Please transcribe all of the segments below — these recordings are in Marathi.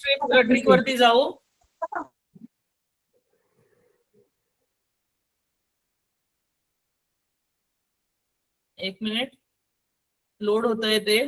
ट्रिक वरती जाऊ. एक मिनिट, लोड होतंय ते.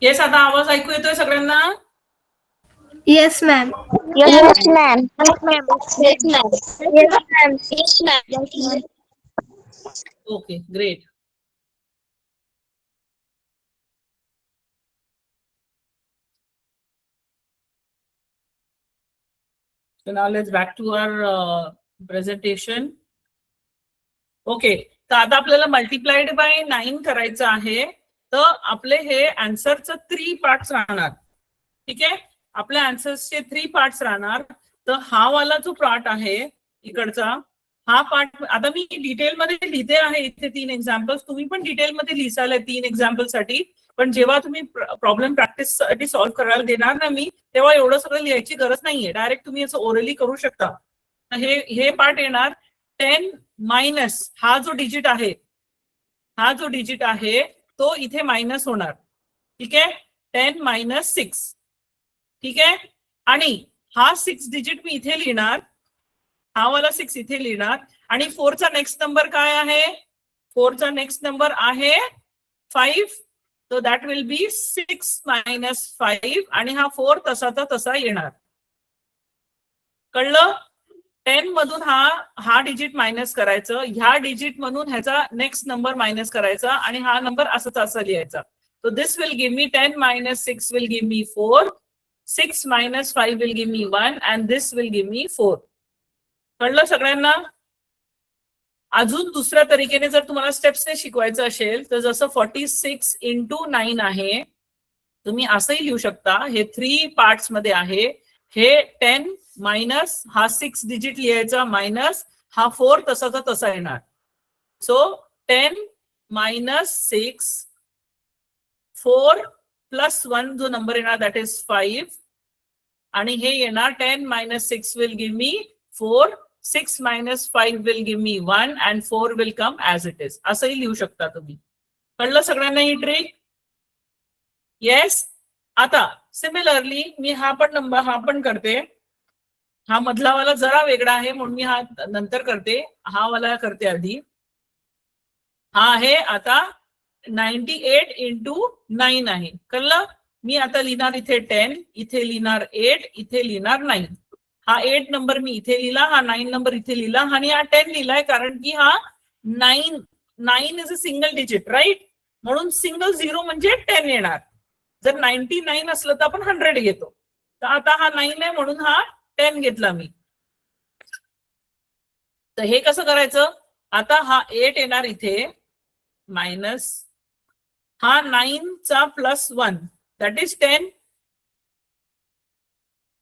येस, आता आवाज ऐकू येतोय सगळ्यांना? Yes ma'am. Yes, ma'am. Yes, ma'am. Yes, ma'am. Yes, ma'am. Yes, ma'am. Okay, great. So now let's back to our presentation. Okay, तर आता आपल्याला मल्टिप्लाइड बाय 9 करायचं आहे. तर आपले हे आन्सरचं 3 पार्ट्स राहणार. ठीक आहे, आपल्या आन्सर्सचे 3 पार्ट्स राहणार. तर हा वाला जो पार्ट आहे इकडचा, हा पार्ट आता मी डिटेल मध्ये लिहिते आहे इथे 3 एक्झाम्पल्स. तुम्ही पण डिटेल मध्ये लिहिसाल 3 एक्झाम्पल साठी. पण जेव्हा तुम्ही प्रॉब्लेम प्रॅक्टिस साठी सॉल्व्ह करायला देणार ना मी, तेव्हा एवढं सगळं लिहायची गरज नाहीये. डायरेक्ट तुम्ही असं ओरली करू शकता. हे पार्ट येणार 10 मायनस हा जो डिजिट आहे, हा जो डिजिट आहे तो इथे मायनस होणार. ठीक आहे, 10 मायनस 6. ठीक आहे, आणि हा 6 डिजिट मी इथे लिहिणार, हा वाला 6 इथे लिहिणार. आणि 4चा नेक्स्ट नंबर काय आहे? 4चा नेक्स्ट नंबर आहे 5. So that will be 6 minus 5 आणि हा 4 तसाचा तसा येणार. कळलं? 10 मधून हा डिजिट मायनस करायचं, ह्या डिजिट मधून ह्याचा नेक्स्ट नंबर मायनस करायचा आणि हा नंबर असंच असा लिहायचा. So this will give me 10 minus 6 will give me 4. 6 minus 5 will give me 1 and this will give me 4. कळलं सगळ्यांना? अजून दुसऱ्या तरीकेने जर तुम्हाला स्टेप्सने शिकवायचं असेल तर जसं 46 इंटू 9 आहे, तुम्ही असंही लिहू शकता. हे 3 पार्ट्स मध्ये आहे. हे 10 मायनस हा 6 डिजिट लिहायचा मायनस हा 4 तसाचा तसा येणार. सो 10 मायनस 6 4 प्लस 1 जो नंबर येणार दॅट इज 5 आणि हे येणार 10 minus 6 will give me 4, 6 minus 5 will give me 1 and 4 will come as it is. असंही लिहू शकता तुम्ही. कळलं सगळ्यांना ही ट्रिक? येस. आता सिमिलरली मी हा पण करते. हा मधला वाला जरा वेगळा आहे म्हणून मी हा नंतर करते. हा वाला करते आधी. हा आहे आता 98 इंटू 9 आहे. कळलं? मी आता लिहिणार इथे 10, इथे लिहिणार 8, इथे लिहिणार 9. हा 8 नंबर मी इथे लिहिला, हा 9 नंबर इथे लिहिला आणि हा 10 लिहिलाय कारण की हा 9 is a single digit right. म्हणून सिंगल 0 म्हणजे 10 येणार. जर 99 असलं तर आपण 100 घेतो. तर आता हा 9 आहे म्हणून हा 10 घेतला मी. तर हे कसं करायचं? आता हा 8 येणार इथे मायनस हा 9 चा प्लस 1 दॅट इज 10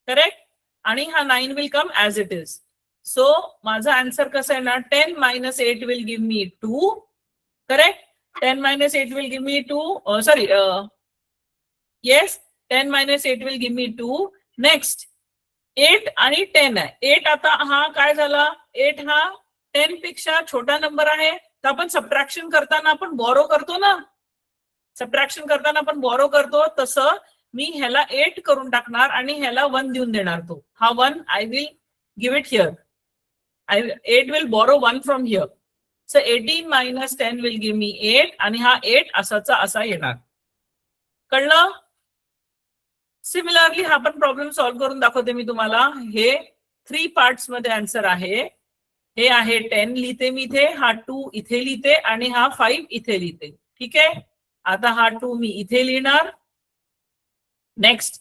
करेक्ट. आणि हा 9 will come as it is. So माझा आन्सर कसा येणार? 10 minus 8 will give me 2 correct. 10 minus 8 will give me 2 sorry yes 10 minus 8 will give me 2. Next 8 आणि 10 आहे. 8 आता हा काय झाला? 8 हा 10 पेक्षा छोटा नंबर आहे. तर आपण सबट्रॅक्शन करताना आपण बॉरो करतो ना, सबट्रॅक्शन करताना आपण बॉरो करतो तसं मी ह्याला 8 करून टाकणार आणि ह्याला 1 देऊन देणार. तो हा 1 I will give it here. 8 will borrow 1 from here. So 18 minus 10 will give me 8 आणि हा 8 असाचा असा येणार. कळलं? सिमिलरली हा पण प्रॉब्लेम सॉल्व्ह करून दाखवते मी तुम्हाला. हे 3 पार्ट्स मध्ये आन्सर आहे. हे आहे 10 लिहिते मी इथे, हा 2 इथे लिहिते आणि हा 5 इथे लिहिते. ठीक आहे. आता हा 2 मी इथे लिहिणार. नेक्स्ट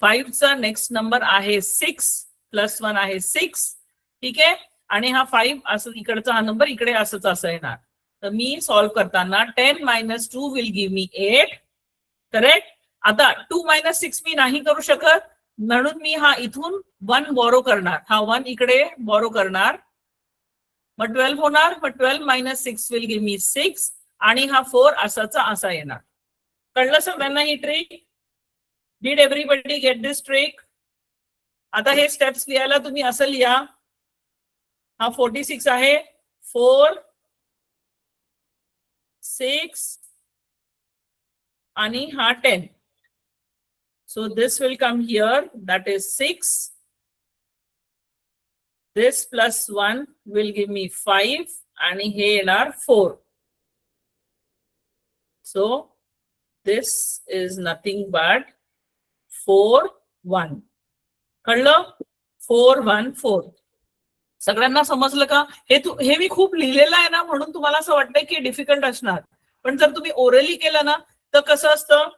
5 चा नेक्स्ट नंबर आहे 6 प्लस 1 आहे 6. ठीक आहे. आणि हा 5 असं इकडचा हा नंबर इकडे असंच असं येणार. तर मी सॉल्व्ह करताना 10 minus 2 will give me 8 correct. आता 2 मायनस 6 मी नाही करू शकत म्हणून मी हा इथून 1 बॉरो करणार. हा 1 इकडे बॉरो करणार मग 12 होणार. मग 12 मायनस 6 विल गिव्ह मी 6 आणि हा 4 असाचा असा येणार. कळलं सगळ्यांना ही trick? Did everybody get this trick? आता हे स्टेप्स लिहायला तुम्ही असं लिहा. हा 46 आहे 4 6 आणि हा 10. So this will come here, that is 6. This plus 1 will give me 5 आणि हे येणार 4. So this is nothing but 4 1. कळलं? 4 1 4. सगळ्यांना समजलं का? हे मी खूप लिहिलेलं आहे ना म्हणून तुम्हाला असं वाटतंय की डिफिकल्ट असणार. पण जर तुम्ही ओरली केलं ना तर कसं असतं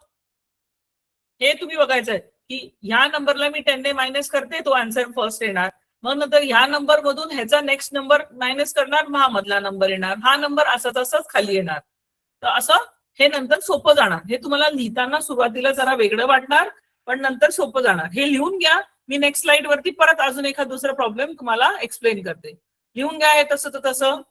हे तुम्ही बघायचंय की ह्या नंबरला मी 10 ने मायनस करते, तो आन्सर फर्स्ट येणार. मग नंतर ह्या नंबर मधून ह्याचा नेक्स्ट नंबर मायनस करणार, मग हा मधला नंबर येणार. हा नंबर असाच असाच खाली येणार. तर असं हे नंतर सोपं जाणार. हे तुम्हाला लिहिताना सुरुवातीला जरा वेगळं वाटणार पण नंतर सोपं जाणार. हे लिहून घ्या. मी नेक्स्ट स्लाइड वरती परत अजून एखाद दुसरा प्रॉब्लेम तुम्हाला एक्सप्लेन करते. लिहून घ्या हे तसं तर तसं.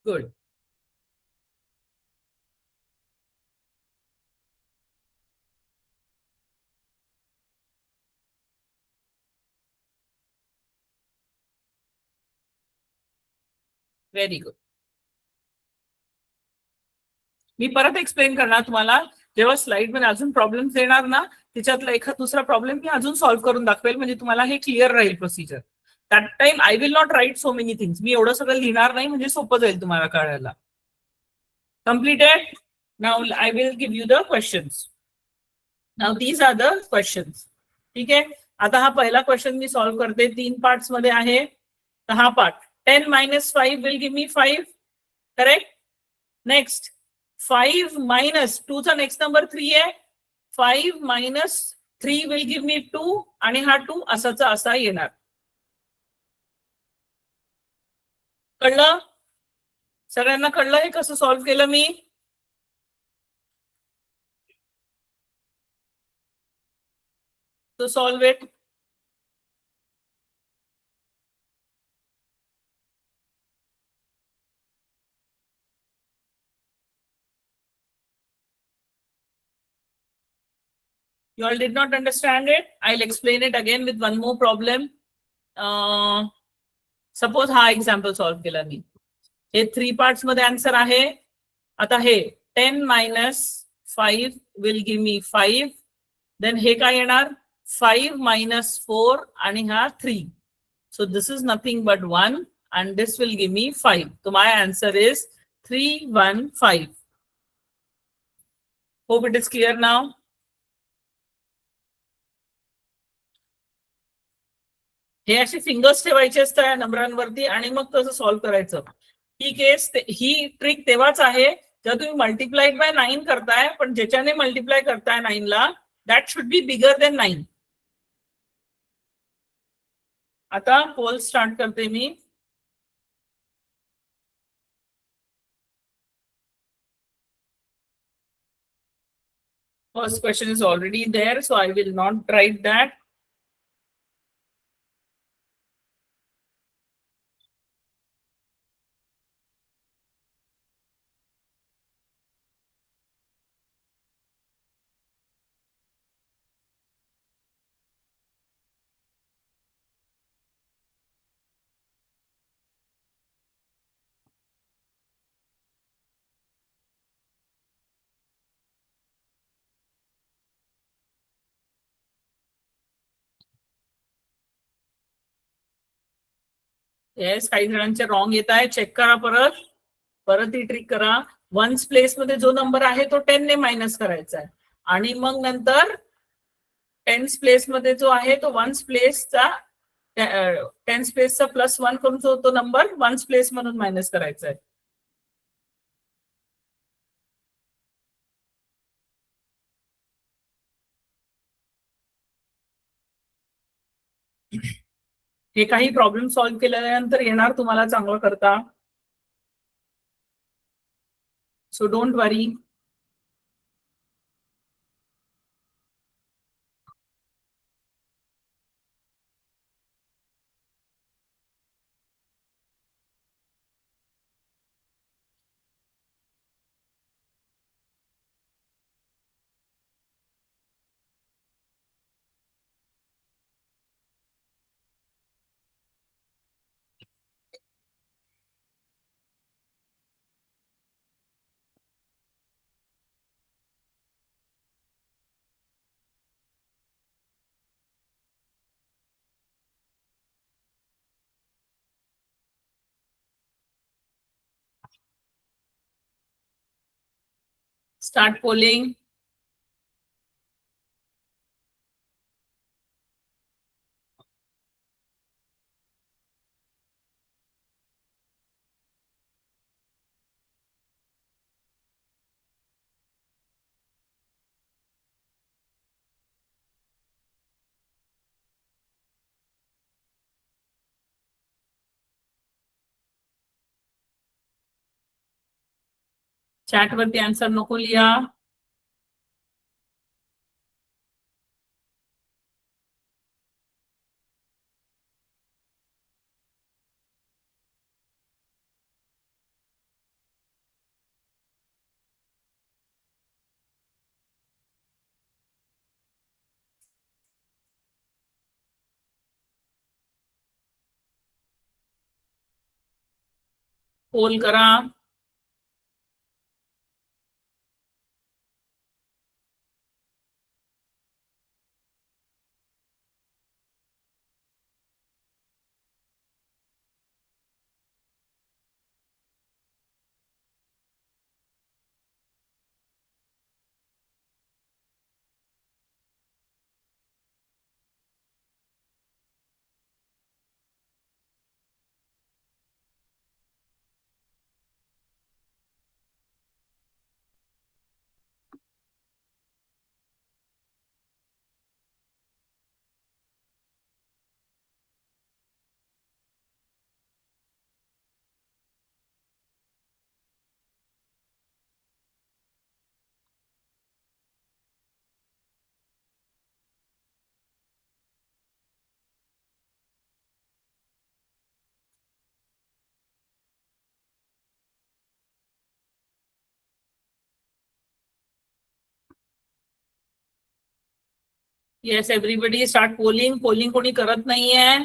गुड. Very good. मी परत एक्सप्लेन करणार तुम्हाला. जेव्हा स्लाइड मध्ये अजून प्रॉब्लेम्स येणार ना त्याच्यातला एखादा दुसरा प्रॉब्लेम मी अजून सॉल्व्ह करून दाखवेल म्हणजे तुम्हाला हे क्लिअर राहील procedure. That time I will not write so many things. मी एवढं सगळं लिहिणार नाही म्हणजे सोपं जाईल तुम्हाला कळायला. Completed. Now I will give you the questions. Now these are the questions. ठीक आहे. आता हा पहिला क्वेश्चन मी सॉल्व्ह करते. 3 पार्ट्स मध्ये आहे. तर हा part 10 minus 5 will give me 5 correct. Next 5 minus 2 चा नेक्स्ट नंबर 3 आहे. 5 minus 3 will give me 2 आणि हा 2 असाचा असा येणार. कळलं? सगळ्यांना कळलं हे कसं सॉल्व्ह केलं मी? तो solve it. You all did not understand it. I'll explain it again with one more problem. Suppose हा एक्झाम्पल सॉल्व्ह केला मी. हे 3 पार्ट्स मध्ये आन्सर आहे. आता हे 10 minus 5 will give me 5. Then हे काय येणार? 5 minus 4 आणि हा 3. So this is nothing but 1 and this will give me 5. So my answer is 315. Hope it is clear now. हे असे फिंगर्स ठेवायचे असतात या नंबरांवरती आणि मग तसं सॉल्व्ह करायचं. ही केस ही ट्रिक तेव्हाच आहे जेव्हा तुम्ही मल्टिप्लाइड बाय 9 करताय, पण ज्याच्याने मल्टिप्लाय करताय 9 ला that should be bigger than 9. आता पोल स्टार्ट करते मी. First question is already there, so I will not write that. Yes, काही जणांचे रॉंग येत आहे. चेक करा परत. परत ही ट्रिक करा. वन्स प्लेस मध्ये जो नंबर आहे तो 10 ने मायनस करायचा आहे आणि मग नंतर टेन्स प्लेस मध्ये जो आहे तो वन्स प्लेसचा टेन्स प्लेसचा +1 करून जो तो नंबर वन्स प्लेस म्हणून मायनस करायचा आहे. हे काही प्रॉब्लेम सॉल्व्ह केल्यानंतर येणार तुम्हाला चांगलं करता. So don't worry. Start polling. Chat वरती आन्सर नको लिहा. पोल करा. Yes everybody start polling. Polling कोणी करत नाहीये.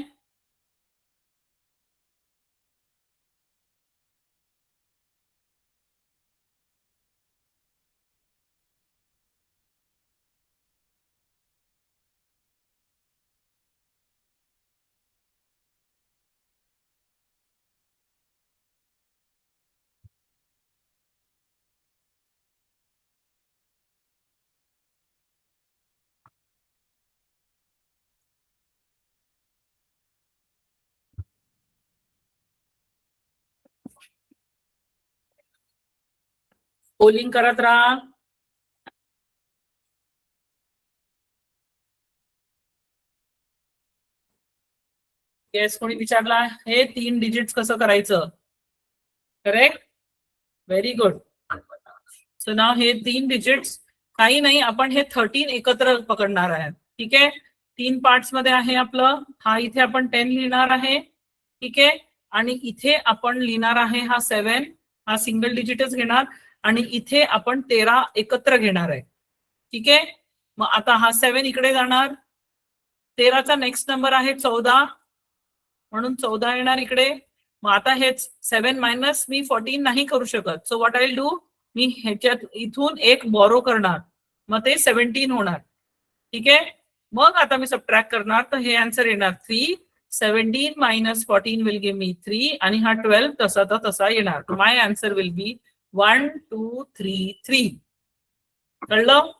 पोलिंग करत राहा. येस कोणी विचारला हे 3 डिजिट्स कसं करायचं. करेक्ट. Very good. सो नाव हे 3 डिजिट्स काही नाही, आपण हे 13 एकत्र पकडणार आहे. ठीक आहे. 3 पार्ट्स मध्ये आहे आपलं. हा इथे आपण 10 लिहिणार आहे. ठीक आहे. आणि इथे आपण लिहिणार आहे हा 7. हा सिंगल डिजिटच घेणार आणि इथे आपण 13 एकत्र घेणार आहे. ठीक आहे. मग आता हा 7 इकडे जाणार. 13चा नेक्स्ट नंबर आहे 14 म्हणून 14 येणार इकडे. मग आता हेच 7 मायनस मी 14 नाही करू शकत. So what I will do, मी ह्याच्यात इथून एक बॉरो करणार, मग ते 17 होणार. ठीक आहे. मग आता मी सबट्रॅक्ट करणार तर हे आन्सर येणार 3. 17 मायनस 14 विल गिव्ह मी 3 आणि हा 12 तसा तर तसा येणार. माय आन्सर विल बी 1 2 3 3. कळलं.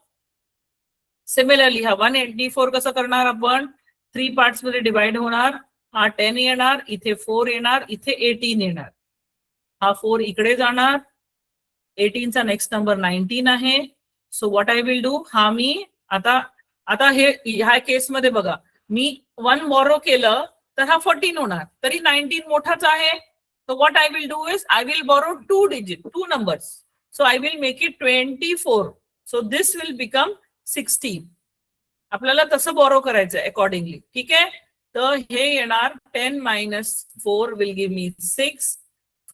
सिमिलरली हा 184 कसं करणार आपण, 3 पार्ट्स मध्ये डिवाइड होणार. हा 10 येणार, इथे 4 येणार, इथे 18 येणार. हा 4 इकडे जाणार. 18चा नेक्स्ट नंबर 19 आहे. So what I will do, हा मी आता आता हे ह्या केसमध्ये बघा, मी 1 बॉरो केलं तर हा 14 होणार, तरी 19 मोठाच आहे. So what I will do is I will borrow 2 numbers. So I will make it 24. So this will become 16. आपल्याला तसं बॉरो करायचं अकॉर्डिंगली. ठीक आहे. तर हे येणार 10 minus 4 will give me 6.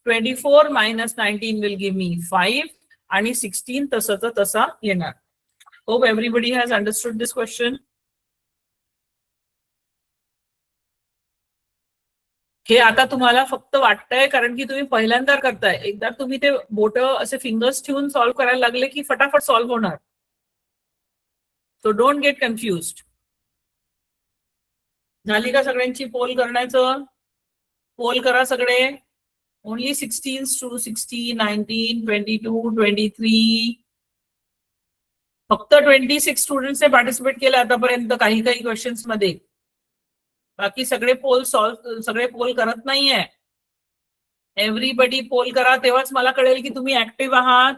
24 minus 19 will give me 5 आणि 16 तसंच तसा येणार. Hope everybody has understood this question. हे आता तुम्हाला फक्त वाटतंय कारण की तुम्ही पहिल्यांदा करताय. एकदा तुम्ही ते बोट असे फिंगर्स ठेवून सॉल्व्ह करायला लागले की फटाफट सॉल्व्ह होणार. So don't get confused. झाली का सगळ्यांची पोल करण्याचं. पोल करा सगळे. Only 16 to 16, 19, 22, 23. फक्त 26 स्टुडंट्सने पार्टिसिपेट केलं आतापर्यंत काही काही क्वेश्चन्स मध्ये. बाकी सगळे पोल सगळे पोल करत नाहीये. एव्हरीबडी पोल करा, तेव्हाच मला कळेल की तुम्ही ऍक्टिव्ह आहात.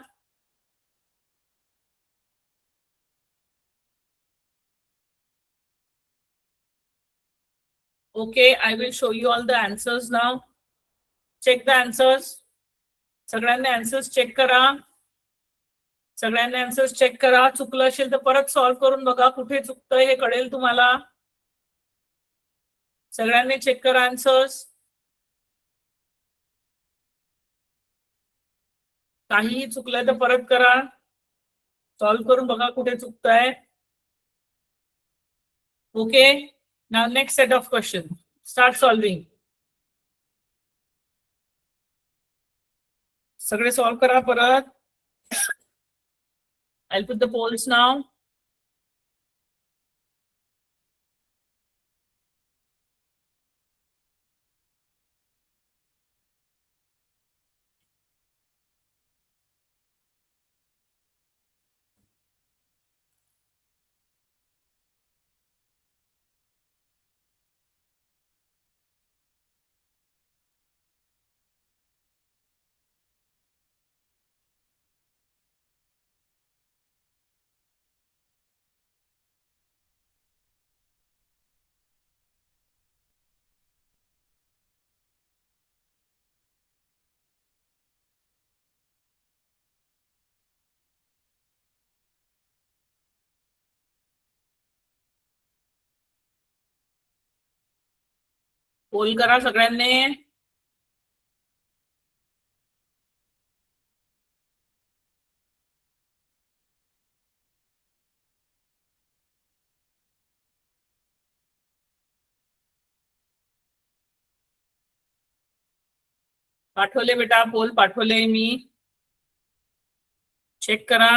Okay, I will show you all the answers now. Check the answers. सगळ्यांनी आन्सर्स चेक करा. सगळ्यांनी आन्सर्स चेक करा. चुकलं असेल तर परत सॉल्व्ह करून बघा, कुठे चुकतंय हे कळेल तुम्हाला. सगळ्यांनी चेक करा आन्सर्स. काहीही चुकलं तर परत करा. सॉल्व्ह करून बघा कुठे चुकतंय. Okay. Now next set of question. Start solving. सगळे सॉल्व्ह करा परत. I'll put the polls now. Poll करा सगळ्यांनी. पाठवले बेटा, पोल पाठवले मी, चेक करा.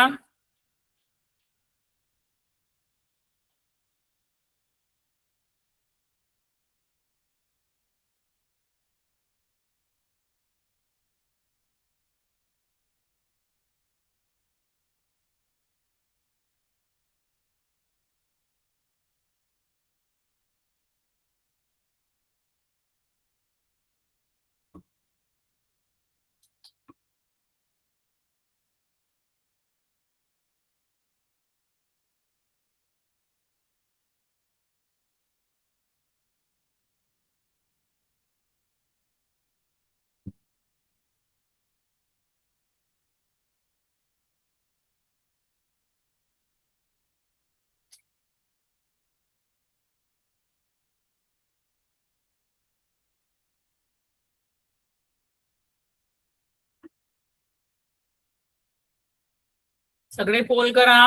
सगळे पोल करा.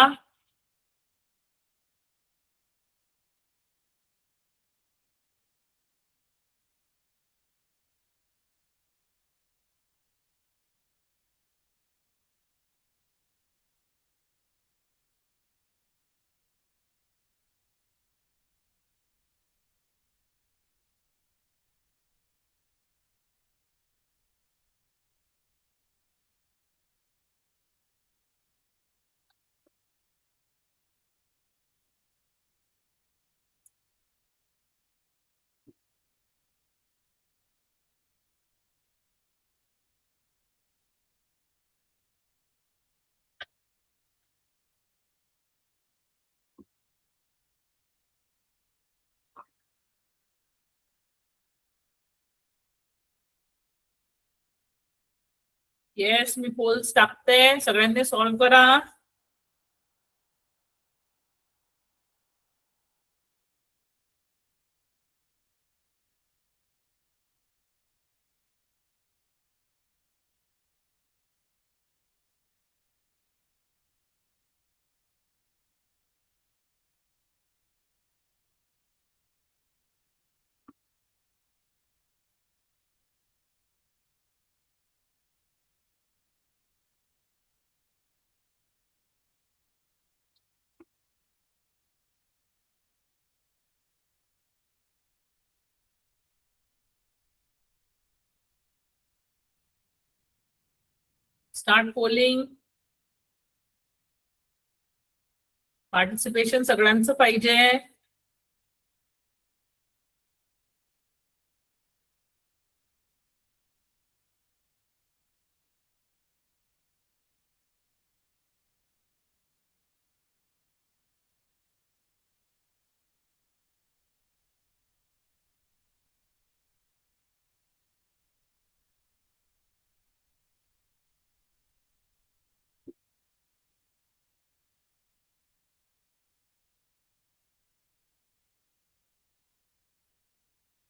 येस, मी पोल्स टाकते, सगळ्यांनी सॉल्व्ह करा. Start polling. पार्टिसिपेशन सगळ्यांचं पाहिजे.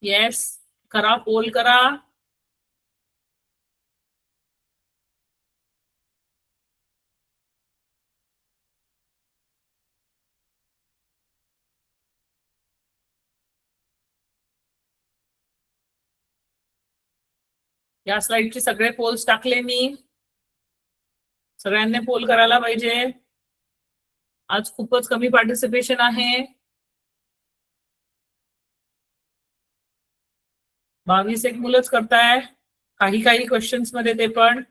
येस, करा, पोल करा. या स्लाइडचे सगळे पोल्स टाकले मी. सगळ्यांनी पोल करायला पाहिजे. आज खूपच कमी पार्टिसिपेशन आहे. 22 मुलंच करताय काही काही क्वेश्चन्स मध्ये, ते पण.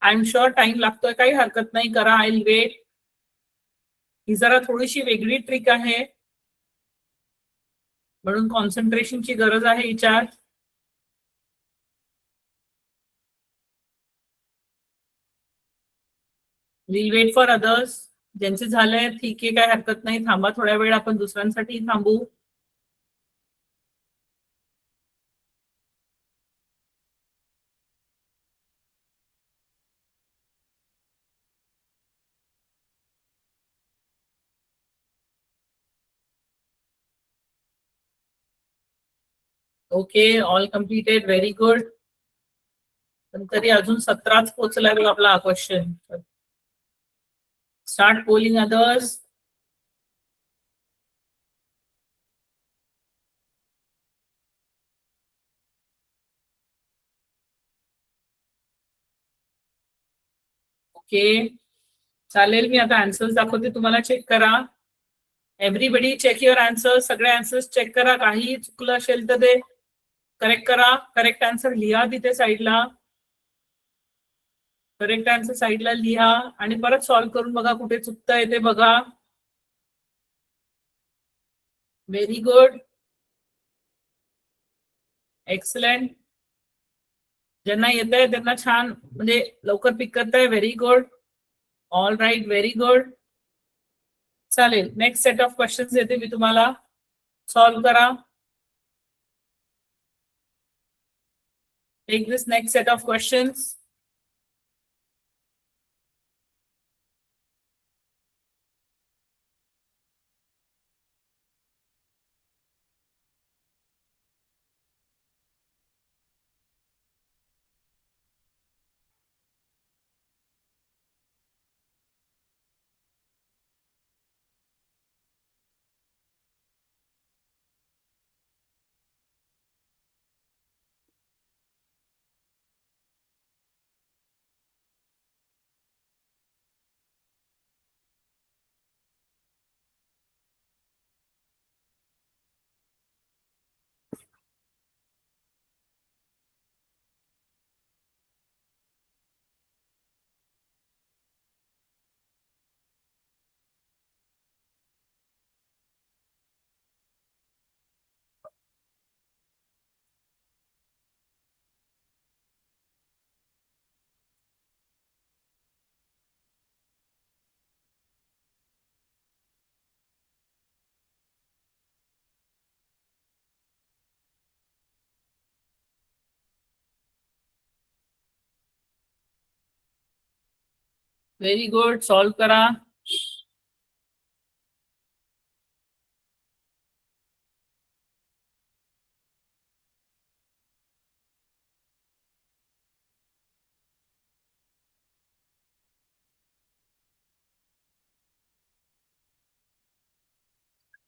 आय एम शुअर टाइम लागतोय, काही हरकत नाही, करा. I will weight. ही जरा थोडीशी वेगळी ट्रिक आहे, म्हणून कॉन्सन्ट्रेशनची गरज आहे हिच्यात. Will wait for others. ज्यांचे झालंय ठीक आहे, काय हरकत नाही, थांबा थोड्या वेळ, आपण दुसऱ्यांसाठी थांबू. Okay, all completed, very good. पण तरी अजून 17च पोहोचलाय बघ आपला question. Start polling others. Okay, चालेल. मी आता आन्सर्स दाखवते, तुम्हाला चेक करा. Everybody check your answer. सगळे आन्सर्स चेक करा. काही चुकलं असेल तर ते करेक्ट करा. करेक्ट आन्सर लिहा तिथे साईडला. करेक्ट आन्सर साईडला लिहा आणि परत सॉल्व्ह करून बघा कुठे चुकतंय ते बघा. Very good, excellent. ज्यांना येत आहे त्यांना छान, म्हणजे लवकर पिक करताय. Very good. All right, very good. चालेल, नेक्स्ट सेट ऑफ क्वेश्चन्स देते मी तुम्हाला. सॉल्व्ह करा. Take this next set of questions. Very good, solve करा.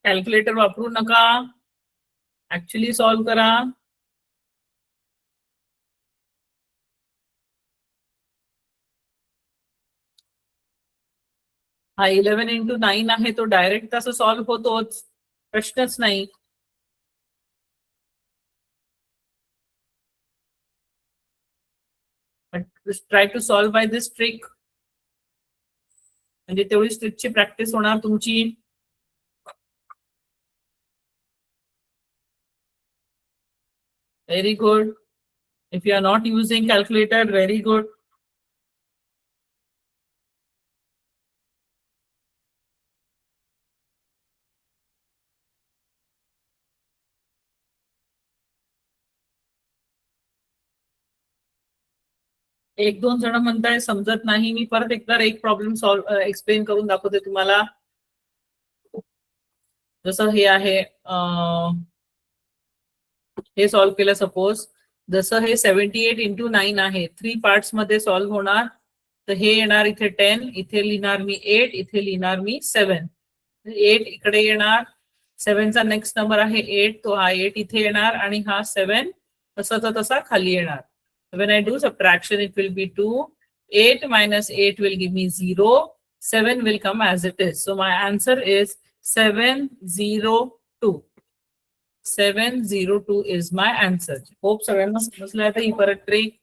कॅल्क्युलेटर वापरू नका, ऍक्च्युली सॉल्व्ह करा. हा 11 into 9 आहे, तो डायरेक्ट तसं सॉल्व्ह होतोच, प्रश्नच नाही. Try to solve by this trick, म्हणजे तेवढी ट्रिकची प्रॅक्टिस होणार तुमची. Very good. If you are not using calculator, very good. एक दोन जण म्हणताय समजत नाही. मी परत एकदा एक प्रॉब्लेम सॉल्व्ह एक्सप्लेन करून दाखवते तुम्हाला. जसं हे आहे, हे सॉल्व्ह केलं सपोज. जसं हे 78 into 9 आहे, 3 पार्ट्स मध्ये सॉल्व्ह होणार. तर हे येणार इथे 10, इथे लिहिणार मी 8, इथे लिहिणार मी 7. 8 इकडे येणार, 7 चा नेक्स्ट नंबर आहे 8, तो हा 8 इथे येणार आणि हा 7 तसाचा तसा खाली येणार. When I do subtraction, it will be 2. 8 minus 8 will give me 0. 7 will come as it is. So my answer is 702. 702 is my answer. Hope सगळ्यांना समजलं आता ही परत ट्रिक.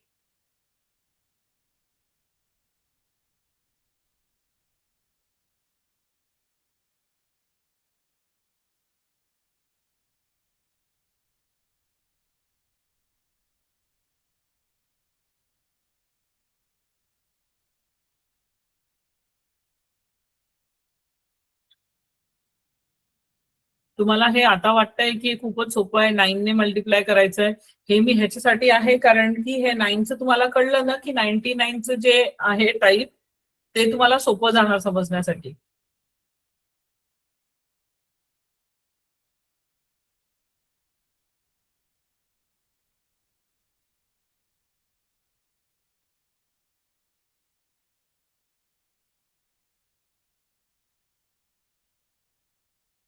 तुम्हाला हे आता वाटतंय की खूपच सोपं आहे, 9 ने मल्टिप्लाय करायचंय. हे मी ह्याच्यासाठी आहे कारण की हे 9चं तुम्हाला कळलं ना की 99चं जे आहे टाईप, ते तुम्हाला सोपं जाणार समजण्यासाठी.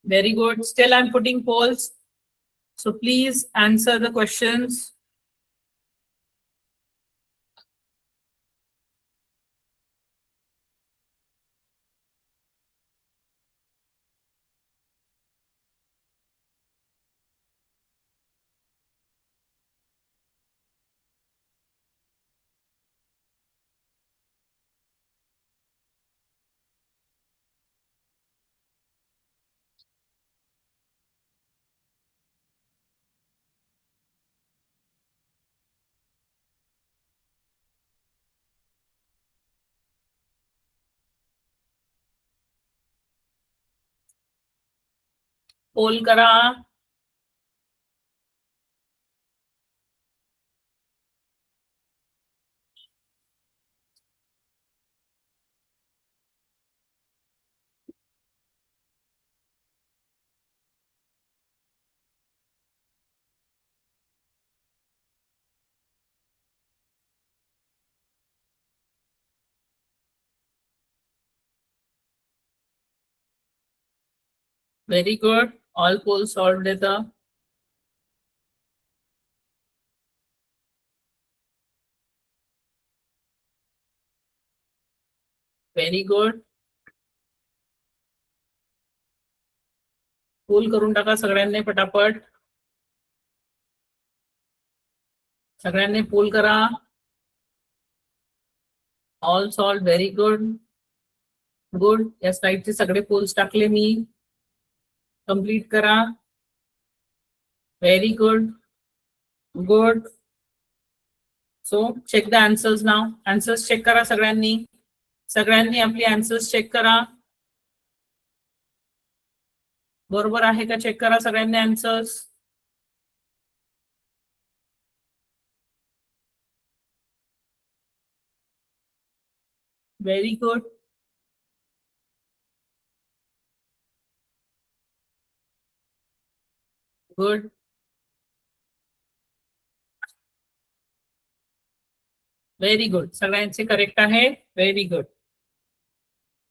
Very good. Still I'm putting polls. So please answer the questions. Poll करा. Very good. All polls solved येतं. Very good. पोल करून टाका सगळ्यांनी पटापट. सगळ्यांनी पोल करा. All solve. Very good. Good. या स्लाइडचे सगळे पोल्स टाकले मी. कंप्लीट करा. Very good. Good. So check the answers now. Answers check करा सगळ्यांनी. सगळ्यांनी आपली आन्सर्स चेक करा. बरोबर आहे का चेक करा सगळ्यांनी answers. Very good. Good. Very good. सगळ्यांचे करेक्ट आहे. Very good.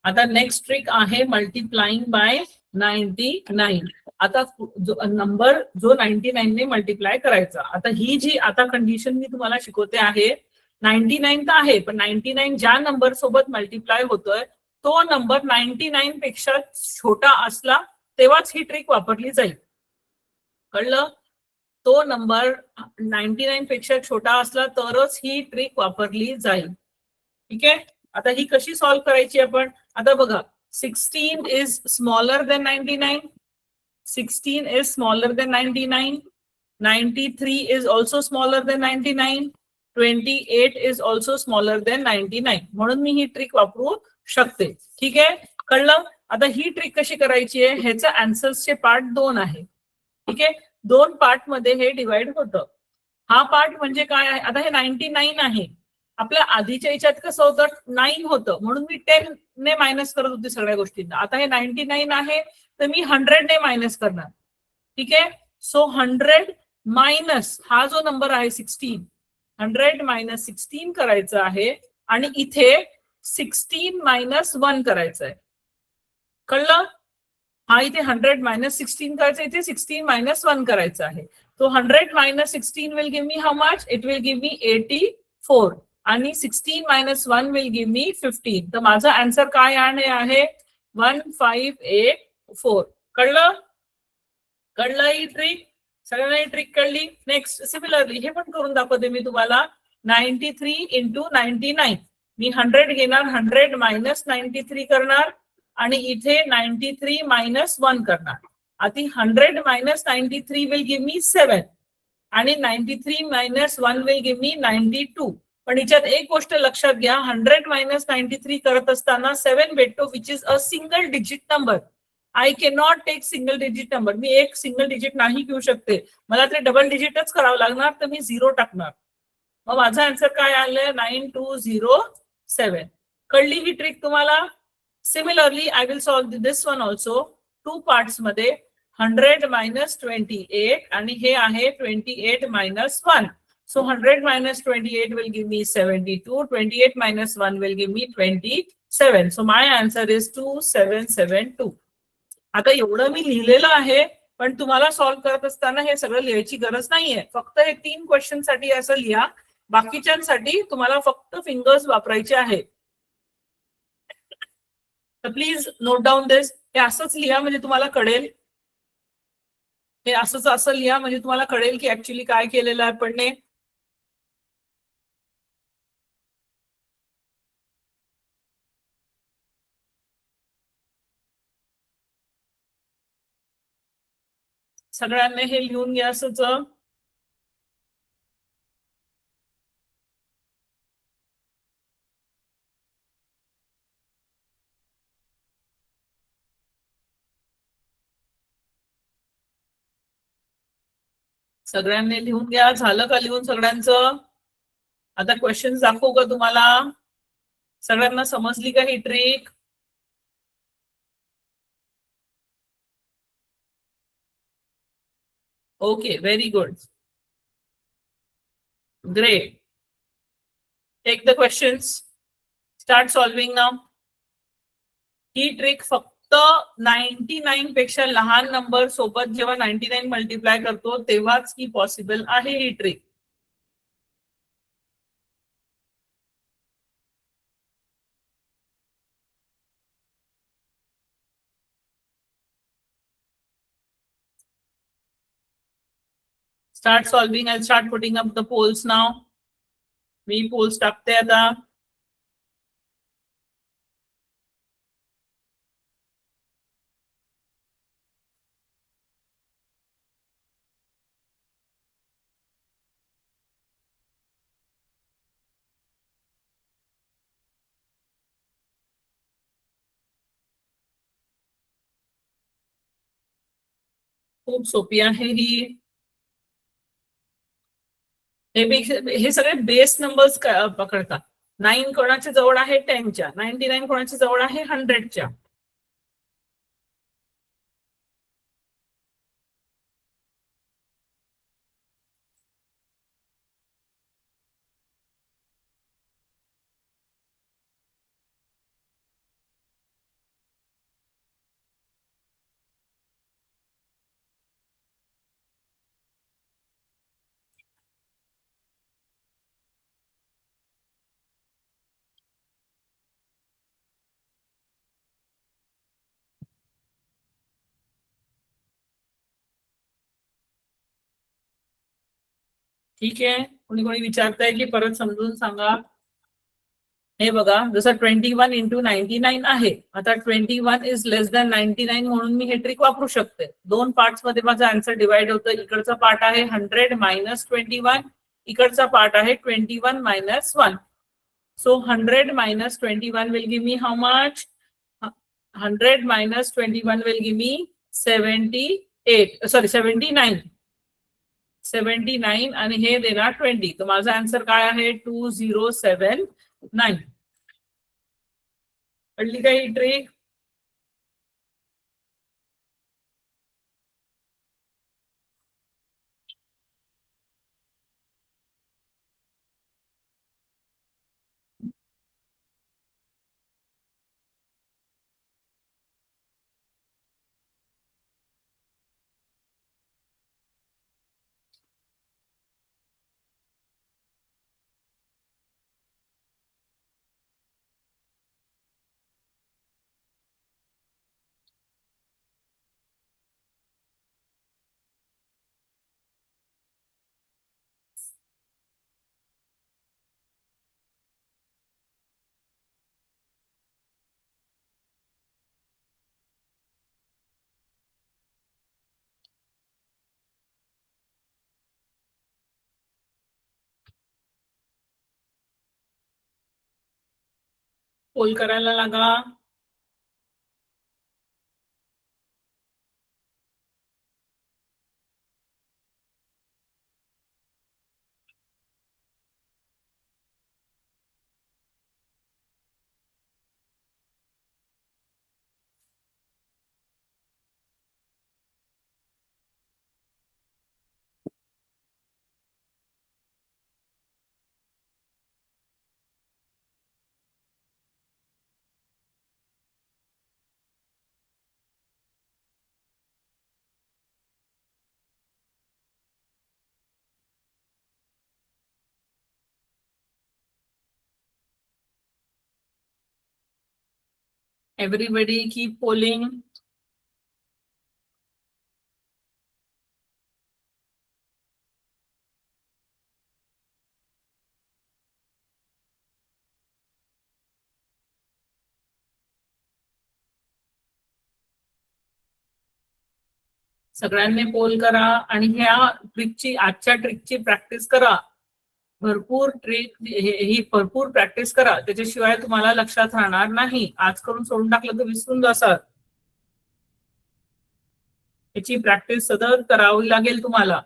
आता नेक्स्ट ट्रिक आहे मल्टिप्लाइंग बाय 99. आता जो नंबर जो 99 ने मल्टिप्लाय करायचा. आता ही जी आता कंडिशन मी तुम्हाला शिकवते आहे 99 तर आहे, पण 99 ज्या नंबर सोबत मल्टिप्लाय होतोय तो नंबर 99 पेक्षा छोटा असला तेव्हाच ही ट्रिक वापरली जाईल. कळलं? तो नंबर 99 पेक्षा छोटा असला तरच ही ट्रिक वापरली जाईल. ठीक आहे. आता ही कशी सॉल्व्ह करायची आपण. आता बघा 16 is smaller than 99. 16 is smaller than 99. 93 is also smaller than 99. 28 is also smaller than 99. म्हणून मी ही ट्रिक वापरू शकते. ठीक आहे. कळलं? आता ही ट्रिक कशी करायची आहे ह्याचा आन्सर्सचे पार्ट 2 आहे. ठीक आहे. 2 पार्ट मध्ये हे डिवाइड होतं. हा पार्ट म्हणजे काय आहे. आता हे 99 आहे. आपल्या आधीच्या याच्यात कसं होतं 9 होतं म्हणून मी 10 ने मायनस करत होते सगळ्या गोष्टींना. आता हे 99 आहे तर मी 100 ने मायनस करणार. ठीक आहे. सो 100 मायनस हा जो नंबर आहे 16, 100 मायनस 16 करायचं आहे आणि इथे 16 मायनस 1 करायचं आहे. कळलं? हा इथे 100 मायनस 16 करायचं, इथे 16 मायनस 1 करायचं आहे. तो 100 minus 16 will give me how much. It will give me 84 आणि 16 मायनस 1 विल गिव्ह मी 15. तर माझा आन्सर काय आहे 1584. कळलं? कळलं ही ट्रिक? सगळ्यांना ही ट्रिक कळली? नेक्स्ट सिमिलरली हे पण करून दाखवते मी तुम्हाला. 93 इंटू 99. मी 100 घेणार, 100 मायनस 93 करणार आणि इथे 93 मायनस 1 करणार. आता 100 मायनस 93 विल गिव्ह मी 7 आणि 93 मायनस 1 विल गिव्ह मी 92. पण याच्यात एक गोष्ट लक्षात घ्या, 100 मायनस 93 करत असताना 7 भेटतो which is a single digit number. I can not take single digit number. मी एक सिंगल डिजिट नाही घेऊ शकते. मला ते डबल डिजिटच करावं लागणार तर मी 0 टाकणार. मग माझा आन्सर काय आलंय 9207. कळली ही ट्रिक तुम्हाला? Similarly I will solve this one also 2 parts मध्ये. 100 मायनस 28 आणि हे आहे 28 minus 1. So 100 minus 28 will give me 72. 28 minus 1 will give me 27. So my answer is 2772. आता एवढं मी लिहिलेलं आहे पण तुम्हाला सॉल्व्ह करत असताना हे सगळं लिहायची गरज नाहीये. फक्त हे 3 क्वेश्चन साठी असं लिहा. बाकीच्यांसाठी तुम्हाला फक्त फिंगर्स वापरायचे आहेत. तर प्लीज नोट डाऊन दिस. हे असंच लिहा म्हणजे तुम्हाला कळेल. हे असं लिहा म्हणजे तुम्हाला कळेल की ऍक्च्युली काय केलेलं आहे आपण. सगळ्यांनी हे लिहून घ्या असंच. सगळ्यांनी लिहून घ्या. झालं का लिहून सगळ्यांचं? आता क्वेश्चन दाखवू का तुम्हाला? सगळ्यांना समजली का ही trick? Okay, very good, great. Take the questions, start solving now. ही ट्रिक फक्त 99 पेक्षा लहान नंबर सोबत जेव्हा 99 मल्टिप्लाय करतो तेव्हाच ही पॉसिबल आहे ही trick. Start solving. I'll start putting up the polls now. मी polls टाकते आता. खूप सोपी आहे ही. हे सगळे बेस नंबर्स पकडतात. 9 कोणाच्या जवळ आहे 10च्या, 99 कोणाच्या जवळ आहे 100च्या. ठीक आहे, कोणी कोणी विचारताय की परत समजून सांगा. हे बघा, जसं 21 इंटू 99 आहे. आता 21 इज लेस दॅन 99 म्हणून मी हे ट्रिक वापरू शकते. 2 पार्ट्स मध्ये माझा आन्सर डिवाइड होतं. इकडचा पार्ट आहे 100 मायनस 21, इकडचा पार्ट आहे 21 minus 1. So 100 minus 21 will give me how much? 100 minus 21 will give me 79. 79 आणि हे देणार 20. तर माझा आन्सर काय आहे? 2079. कळली का ही ट्रिक? पोल करायला लागा. Everybody keep polling. सगळ्यांनी पोल करा आणि ह्या ट्रिकची, आजच्या ट्रिकची प्रॅक्टिस करा. भरपूर ट्रिक, ही भरपूर प्रॅक्टिस करा. त्याच्याशिवाय तुम्हाला लक्षात राहणार नाही. आज करून सोडून टाकलं तर विसरून जासाल. याची प्रॅक्टिस सतत करावी लागेल तुम्हाला.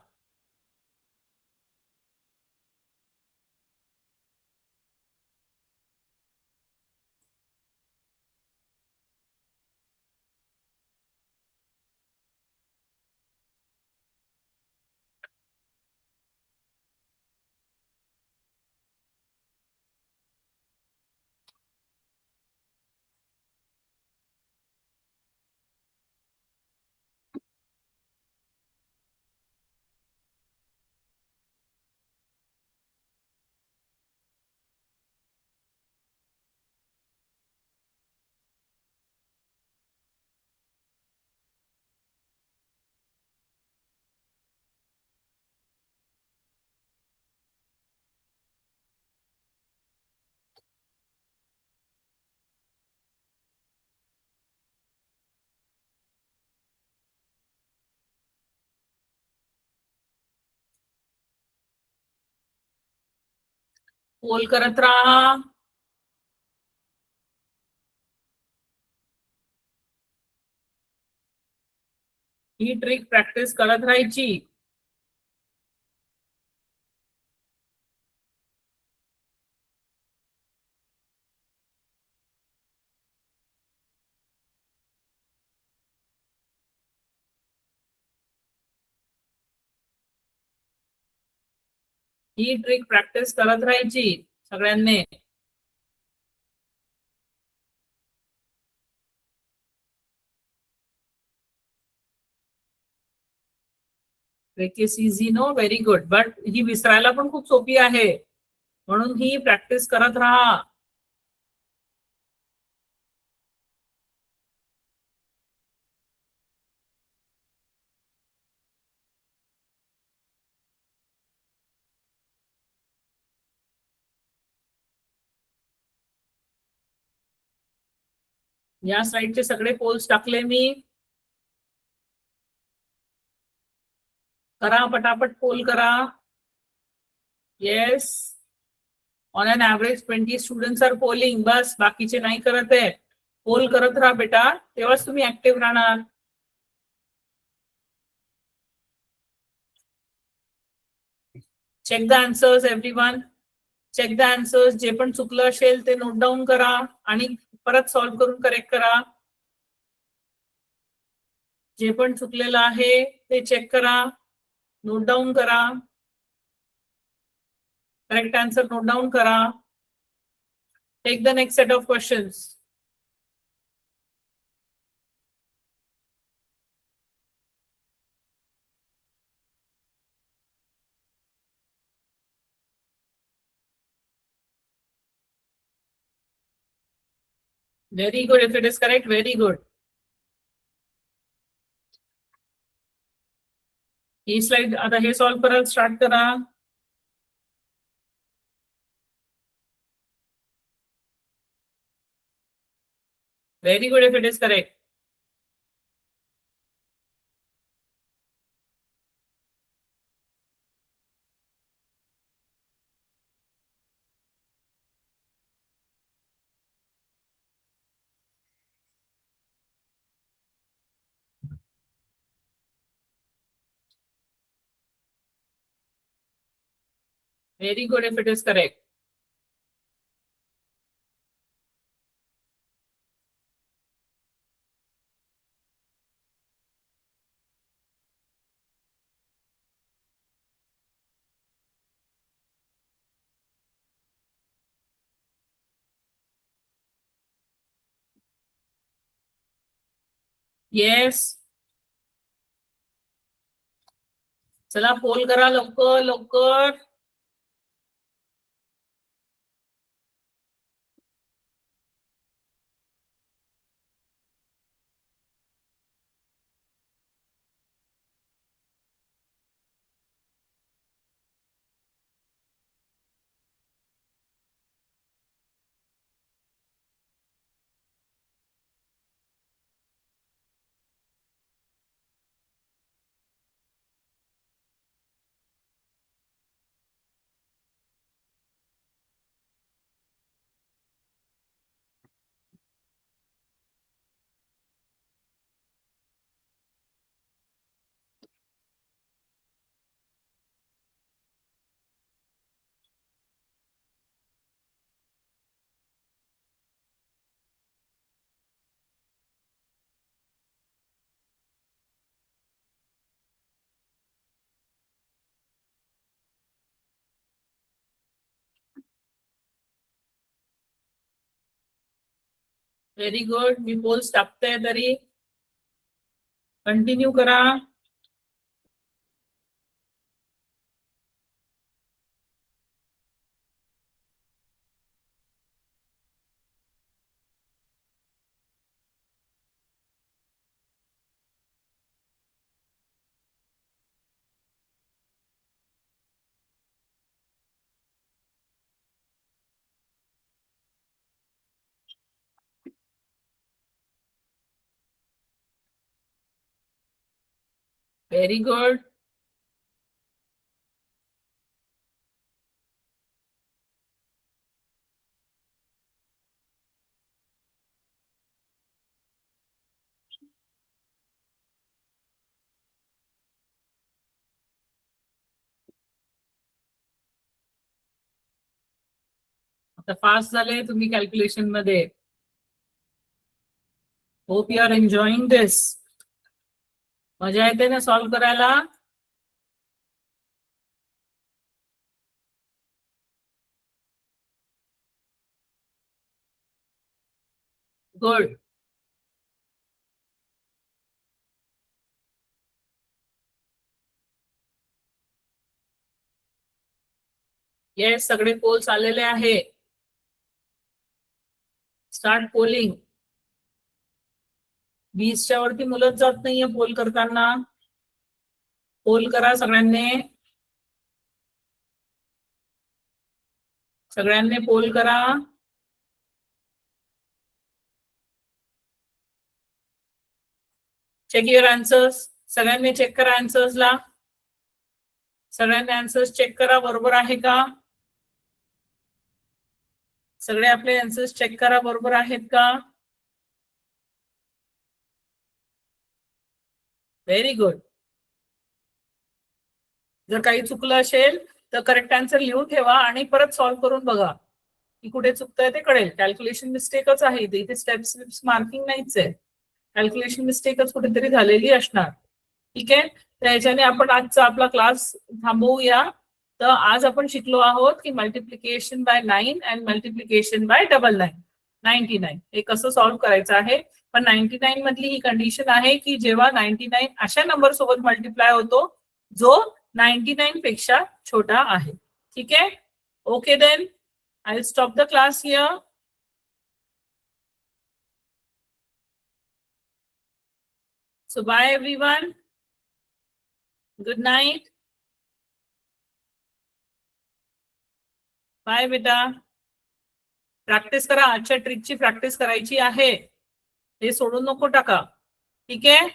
पोल करत राहा. ही ट्रिक प्रॅक्टिस करत राहायची. ही ट्रिक प्रॅक्टिस करत राहायची सगळ्यांनी. Trick is easy no, very good. But ही विसरायला पण खूप सोपी आहे, म्हणून ही प्रॅक्टिस करत राहा. या साईडचे सगळे पोल्स टाकले मी. करा पटापट पोल करा. Yes, on an average 20 students are polling. बस, बाकीचे नाही करत आहे. पोल करत राहा बेटा, तेव्हाच तुम्ही ऍक्टिव्ह राहणार. Check the answers everyone. Check the answers. जे पण चुकलं असेल ते नोट डाऊन करा आणि परत सॉल्व्ह करून करेक्ट करा. जे पण चुकलेलं आहे ते चेक करा, नोट डाऊन करा. करेक्ट आन्सर नोट डाऊन करा. Take the next set of questions. Very good. If it is correct, very good. ही स्लाइड आता हे सॉल्व करायला स्टार्ट करा. Very good if it is correct. Very good if it is correct. Yes. चला पोल करा लवकर लवकर. Very good. मी पोल्स टाकते तरी कंटिन्यू करा. Very good. आता फास्ट झाले तुम्ही कॅल्क्युलेशन मध्ये. होप यू आर एन्जॉईंग दिस. मजा येते ना सॉल्व्ह करायला? गुड. येस, सगळे पोल्स आलेले आहे. Start polling. 20च्या वरती मुलंच जात नाहीये पोल करताना. पोल करा सगळ्यांनी. सगळ्यांनी पोल करा. Check your answers. सगळ्यांनी चेक करा आन्सर्सला. सगळ्यांनी आन्सर्स चेक करा, बरोबर आहे का? सगळे आपले आन्सर्स चेक करा, बरोबर आहेत का? Very good. जर काही चुकलं असेल तर करेक्ट आन्सर लिहून ठेवा आणि परत सॉल्व्ह करून बघा की कुठे चुकतंय ते कळेल. कॅल्क्युलेशन मिस्टेकच आहे इथे, स्टेप्स मार्किंग नाहीच आहे. कॅल्क्युलेशन मिस्टेकच कुठेतरी झालेली असणार. ठीक आहे, तर याच्याने आपण आजचा आपला क्लास थांबवूया. तर आज आपण शिकलो आहोत की multiplication by 9 and multiplication by 99, 99 हे कसं सॉल्व्ह करायचं आहे. पण 99 मधली ही कंडिशन आहे की जेव्हा 99 अशा नंबर सोबत मल्टिप्लाय होतो जो 99 पेक्षा छोटा आहे. ठीक आहे, okay then I will stop the class here. So bye everyone. Good night. Bye बेटा. प्रॅक्टिस करा, आजच्या ट्रिकची प्रॅक्टिस करायची आहे. हे सोडून नको टाका. ठीक आहे.